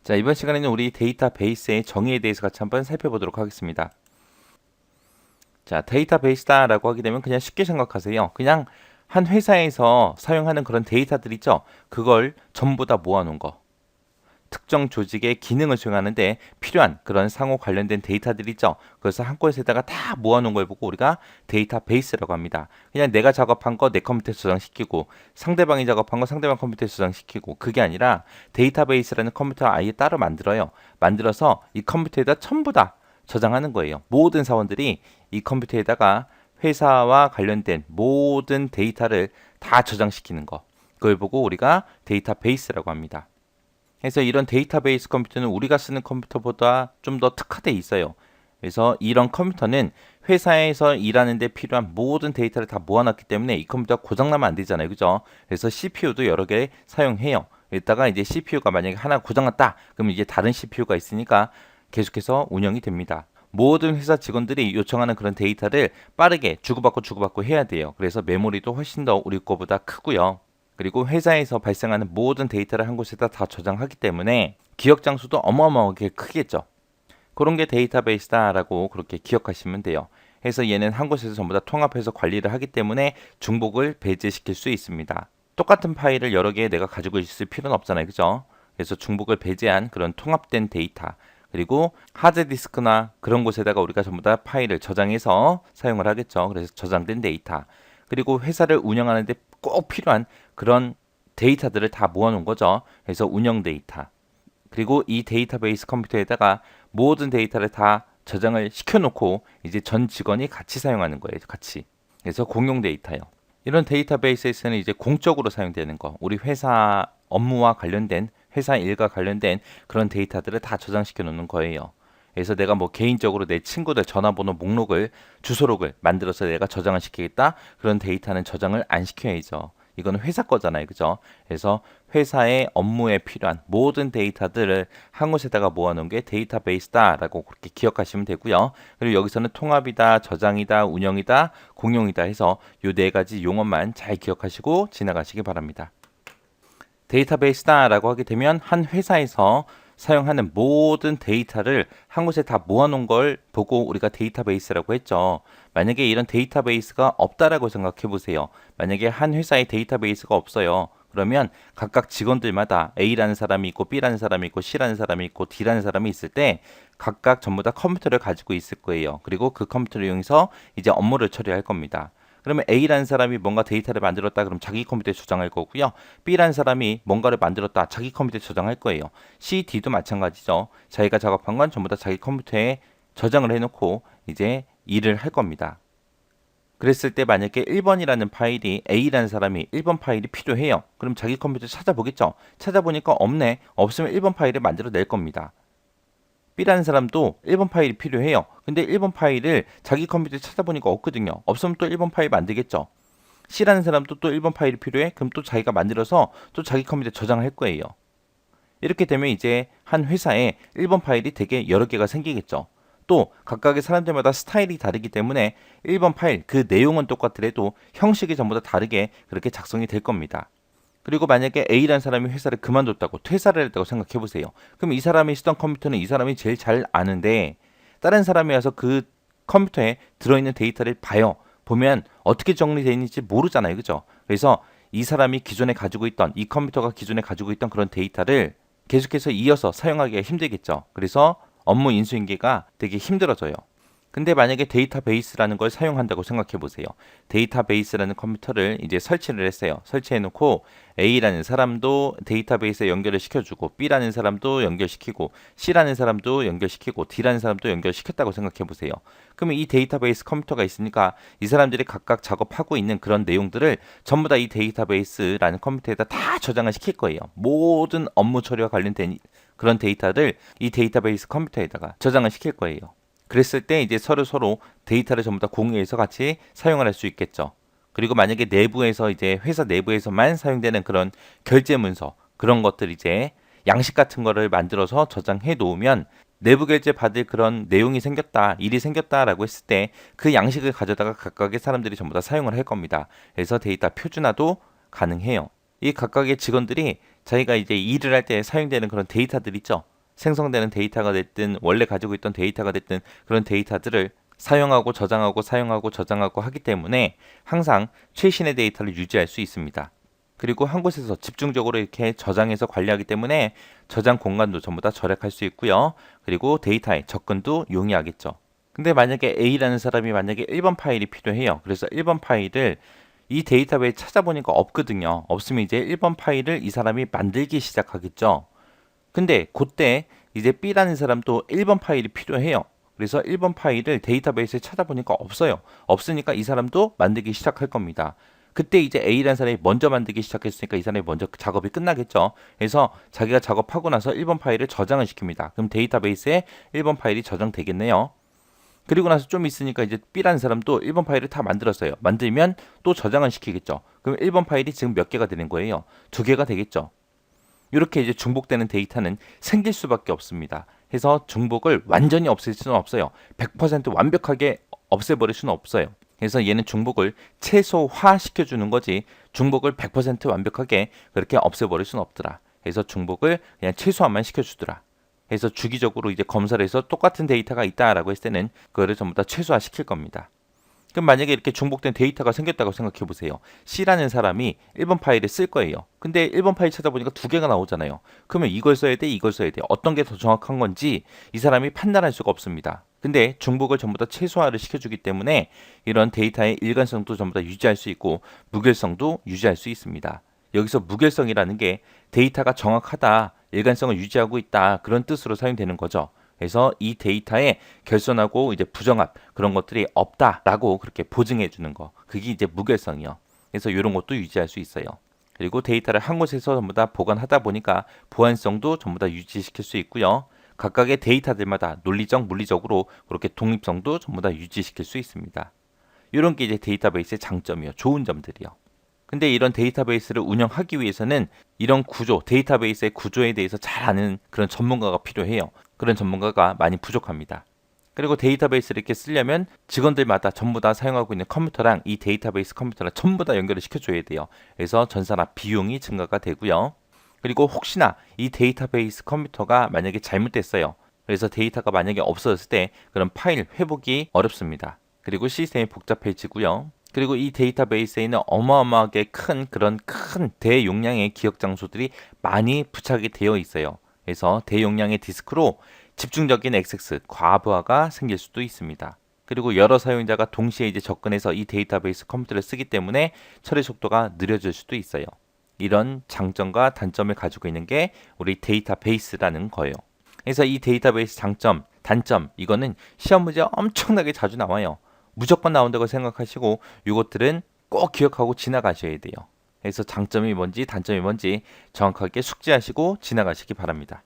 자, 이번 시간에는 우리 데이터베이스의 정의에 대해서 같이 한번 살펴보도록 하겠습니다. 자, 데이터베이스다라고 하게 되면 그냥 쉽게 생각하세요. 그냥 한 회사에서 사용하는 그런 데이터들 있죠? 그걸 전부 다 모아놓은 거. 특정 조직의 기능을 수행하는데 필요한 그런 상호 관련된 데이터들 있죠? 그래서 한 곳에다가 다 모아놓은 걸 보고 우리가 데이터베이스라고 합니다. 그냥 내가 작업한 거 내 컴퓨터에 저장시키고 상대방이 작업한 거 상대방 컴퓨터에 저장시키고 그게 아니라 데이터베이스라는 컴퓨터 아예 따로 만들어요. 만들어서 이 컴퓨터에다 전부 다 저장하는 거예요. 모든 사원들이 이 컴퓨터에다가 회사와 관련된 모든 데이터를 다 저장시키는 거. 그걸 보고 우리가 데이터베이스라고 합니다. 그래서 이런 데이터베이스 컴퓨터는 우리가 쓰는 컴퓨터보다 좀 더 특화되어 있어요. 그래서 이런 컴퓨터는 회사에서 일하는데 필요한 모든 데이터를 다 모아놨기 때문에 이 컴퓨터가 고장나면 안 되잖아요. 그죠? 그래서 CPU도 여러 개 사용해요. 이따가 이제 CPU가 만약에 하나 고장났다. 그럼 이제 다른 CPU가 있으니까 계속해서 운영이 됩니다. 모든 회사 직원들이 요청하는 그런 데이터를 빠르게 주고받고 해야 돼요. 그래서 메모리도 훨씬 더 우리 거보다 크고요. 그리고 회사에서 발생하는 모든 데이터를 한 곳에다 다 저장하기 때문에 기억 장수도 어마어마하게 크겠죠. 그런 게 데이터베이스다라고 그렇게 기억하시면 돼요. 그래서 얘는 한 곳에서 전부 다 통합해서 관리를 하기 때문에 중복을 배제시킬 수 있습니다. 똑같은 파일을 여러 개 내가 가지고 있을 필요는 없잖아요. 그죠? 그래서 중복을 배제한 그런 통합된 데이터 그리고 하드디스크나 그런 곳에다가 우리가 전부 다 파일을 저장해서 사용을 하겠죠. 그래서 저장된 데이터 그리고 회사를 운영하는데 꼭 필요한 그런 데이터들을 다 모아놓은 거죠. 그래서 운영 데이터. 그리고 이 데이터베이스 컴퓨터에다가 모든 데이터를 다 저장을 시켜놓고 이제 전 직원이 같이 사용하는 거예요. 같이. 그래서 공용 데이터요. 이런 데이터베이스에서는 이제 공적으로 사용되는 거. 우리 회사 업무와 관련된 회사 일과 관련된 그런 데이터들을 다 저장시켜 놓는 거예요. 그래서 내가 뭐 개인적으로 내 친구들 전화번호 목록을 주소록을 만들어서 내가 저장을 시키겠다. 그런 데이터는 저장을 안 시켜야죠. 이거는 회사 거잖아요. 그죠? 그래서 회사의 업무에 필요한 모든 데이터들을 한 곳에다가 모아놓은 게 데이터베이스다라고 그렇게 기억하시면 되고요. 그리고 여기서는 통합이다, 저장이다, 운영이다, 공용이다 해서 이 네 가지 용어만 잘 기억하시고 지나가시기 바랍니다. 데이터베이스다라고 하게 되면 한 회사에서 사용하는 모든 데이터를 한 곳에 다 모아놓은 걸 보고 우리가 데이터베이스라고 했죠. 만약에 이런 데이터베이스가 없다라고 생각해 보세요. 만약에 한 회사에 데이터베이스가 없어요. 그러면 각각 직원들마다 A라는 사람이 있고 B라는 사람이 있고 C라는 사람이 있고 D라는 사람이 있을 때 각각 전부 다 컴퓨터를 가지고 있을 거예요. 그리고 그 컴퓨터를 이용해서 이제 업무를 처리할 겁니다. 그러면 A라는 사람이 뭔가 데이터를 만들었다 그럼 자기 컴퓨터에 저장할 거고요. B라는 사람이 뭔가를 만들었다 자기 컴퓨터에 저장할 거예요. C, D도 마찬가지죠. 자기가 작업한 건 전부 다 자기 컴퓨터에 저장을 해놓고 이제 일을 할 겁니다. 그랬을 때 만약에 1번이라는 파일이 A라는 사람이 1번 파일이 필요해요. 그럼 자기 컴퓨터 찾아보겠죠. 찾아보니까 없네. 없으면 1번 파일을 만들어 낼 겁니다. B라는 사람도 1번 파일이 필요해요. 근데 1번 파일을 자기 컴퓨터에 찾아보니까 없거든요. 없으면 또 1번 파일 만들겠죠. C라는 사람도 또 1번 파일이 필요해. 그럼 또 자기가 만들어서 또 자기 컴퓨터에 저장할 거예요. 이렇게 되면 이제 한 회사에 1번 파일이 되게 여러 개가 생기겠죠. 또 각각의 사람들마다 스타일이 다르기 때문에 1번 파일 그 내용은 똑같더라도 형식이 전부 다 다르게 그렇게 작성이 될 겁니다. 그리고 만약에 A라는 사람이 회사를 그만뒀다고 퇴사를 했다고 생각해 보세요. 그럼 이 사람이 쓰던 컴퓨터는 이 사람이 제일 잘 아는데 다른 사람이 와서 그 컴퓨터에 들어있는 데이터를 봐요. 보면 어떻게 정리되어 있는지 모르잖아요. 그죠? 그래서 이 사람이 기존에 가지고 있던 이 컴퓨터가 기존에 가지고 있던 그런 데이터를 계속해서 이어서 사용하기가 힘들겠죠. 그래서 업무 인수인계가 되게 힘들어져요. 근데 만약에 데이터베이스라는 걸 사용한다고 생각해 보세요. 데이터베이스라는 컴퓨터를 이제 설치를 했어요. 설치해 놓고 A라는 사람도 데이터베이스에 연결을 시켜주고 B라는 사람도 연결시키고 C라는 사람도 연결시키고 D라는 사람도 연결시켰다고 생각해 보세요. 그러면 이 데이터베이스 컴퓨터가 있으니까 이 사람들이 각각 작업하고 있는 그런 내용들을 전부 다 이 데이터베이스라는 컴퓨터에다 다 저장을 시킬 거예요. 모든 업무 처리와 관련된 그런 데이터를 이 데이터베이스 컴퓨터에다가 저장을 시킬 거예요. 그랬을 때 이제 서로 데이터를 전부 다 공유해서 같이 사용을 할 수 있겠죠. 그리고 만약에 내부에서 이제 회사 내부에서만 사용되는 그런 결제 문서 그런 것들 이제 양식 같은 거를 만들어서 저장해 놓으면 내부 결제 받을 그런 내용이 생겼다, 일이 생겼다라고 했을 때 그 양식을 가져다가 각각의 사람들이 전부 다 사용을 할 겁니다. 그래서 데이터 표준화도 가능해요. 이 각각의 직원들이 자기가 이제 일을 할 때 사용되는 그런 데이터들 있죠. 생성되는 데이터가 됐든 원래 가지고 있던 데이터가 됐든 그런 데이터들을 사용하고 저장하고 사용하고 저장하고 하기 때문에 항상 최신의 데이터를 유지할 수 있습니다. 그리고 한 곳에서 집중적으로 이렇게 저장해서 관리하기 때문에 저장 공간도 전부 다 절약할 수 있고요. 그리고 데이터의 접근도 용이하겠죠. 근데 만약에 A라는 사람이 만약에 1번 파일이 필요해요. 그래서 1번 파일을 이 데이터베이스 찾아보니까 없거든요. 없으면 이제 1번 파일을 이 사람이 만들기 시작하겠죠. 근데 그때 이제 B라는 사람도 1번 파일이 필요해요. 그래서 1번 파일을 데이터베이스에 찾아보니까 없어요. 없으니까 이 사람도 만들기 시작할 겁니다. 그때 이제 A라는 사람이 먼저 만들기 시작했으니까 이 사람이 먼저 작업이 끝나겠죠. 그래서 자기가 작업하고 나서 1번 파일을 저장을 시킵니다. 그럼 데이터베이스에 1번 파일이 저장되겠네요. 그리고 나서 좀 있으니까 이제 B라는 사람도 1번 파일을 다 만들었어요. 만들면 또 저장을 시키겠죠. 그럼 1번 파일이 지금 몇 개가 되는 거예요? 2개가 되겠죠. 이렇게 이제 중복되는 데이터는 생길 수밖에 없습니다. 해서 중복을 완전히 없앨 수는 없어요. 100% 완벽하게 없애버릴 수는 없어요. 그래서 얘는 중복을 최소화 시켜주는 거지 중복을 100% 완벽하게 그렇게 없애버릴 수는 없더라. 그래서 중복을 그냥 최소화만 시켜주더라. 그래서 주기적으로 이제 검사를 해서 똑같은 데이터가 있다라고 했을 때는 그거를 전부 다 최소화 시킬 겁니다. 그럼 만약에 이렇게 중복된 데이터가 생겼다고 생각해 보세요. C라는 사람이 1번 파일을 쓸 거예요. 근데 1번 파일 찾아보니까 2개가 나오잖아요. 그러면 이걸 써야 돼, 이걸 써야 돼. 어떤 게 더 정확한 건지 이 사람이 판단할 수가 없습니다. 근데 중복을 전부 다 최소화를 시켜주기 때문에 이런 데이터의 일관성도 전부 다 유지할 수 있고 무결성도 유지할 수 있습니다. 여기서 무결성이라는 게 데이터가 정확하다, 일관성을 유지하고 있다 그런 뜻으로 사용되는 거죠. 그래서 이 데이터에 결손하고 이제 부정합 그런 것들이 없다라고 그렇게 보증해 주는 거. 그게 이제 무결성이요. 그래서 이런 것도 유지할 수 있어요. 그리고 데이터를 한 곳에서 전부 다 보관하다 보니까 보안성도 전부 다 유지시킬 수 있고요. 각각의 데이터들마다 논리적, 물리적으로 그렇게 독립성도 전부 다 유지시킬 수 있습니다. 이런 게 이제 데이터베이스의 장점이요. 좋은 점들이요. 근데 이런 데이터베이스를 운영하기 위해서는 이런 구조, 데이터베이스의 구조에 대해서 잘 아는 그런 전문가가 필요해요. 그런 전문가가 많이 부족합니다. 그리고 데이터베이스를 이렇게 쓰려면 직원들마다 전부 다 사용하고 있는 컴퓨터랑 이 데이터베이스 컴퓨터랑 전부 다 연결을 시켜줘야 돼요. 그래서 전사나 비용이 증가가 되고요. 그리고 혹시나 이 데이터베이스 컴퓨터가 만약에 잘못됐어요. 그래서 데이터가 만약에 없어졌을 때 그런 파일 회복이 어렵습니다. 그리고 시스템이 복잡해지고요. 그리고 이 데이터베이스에 있는 어마어마하게 큰 그런 큰 대용량의 기억 장소들이 많이 부착이 되어 있어요. 그래서 대용량의 디스크로 집중적인 액세스, 과부하가 생길 수도 있습니다. 그리고 여러 사용자가 동시에 이제 접근해서 이 데이터베이스 컴퓨터를 쓰기 때문에 처리 속도가 느려질 수도 있어요. 이런 장점과 단점을 가지고 있는 게 우리 데이터베이스라는 거예요. 그래서 이 데이터베이스 장점, 단점 이거는 시험 문제 엄청나게 자주 나와요. 무조건 나온다고 생각하시고 이것들은 꼭 기억하고 지나가셔야 돼요. 그래서 장점이 뭔지 단점이 뭔지 정확하게 숙지하시고 지나가시기 바랍니다.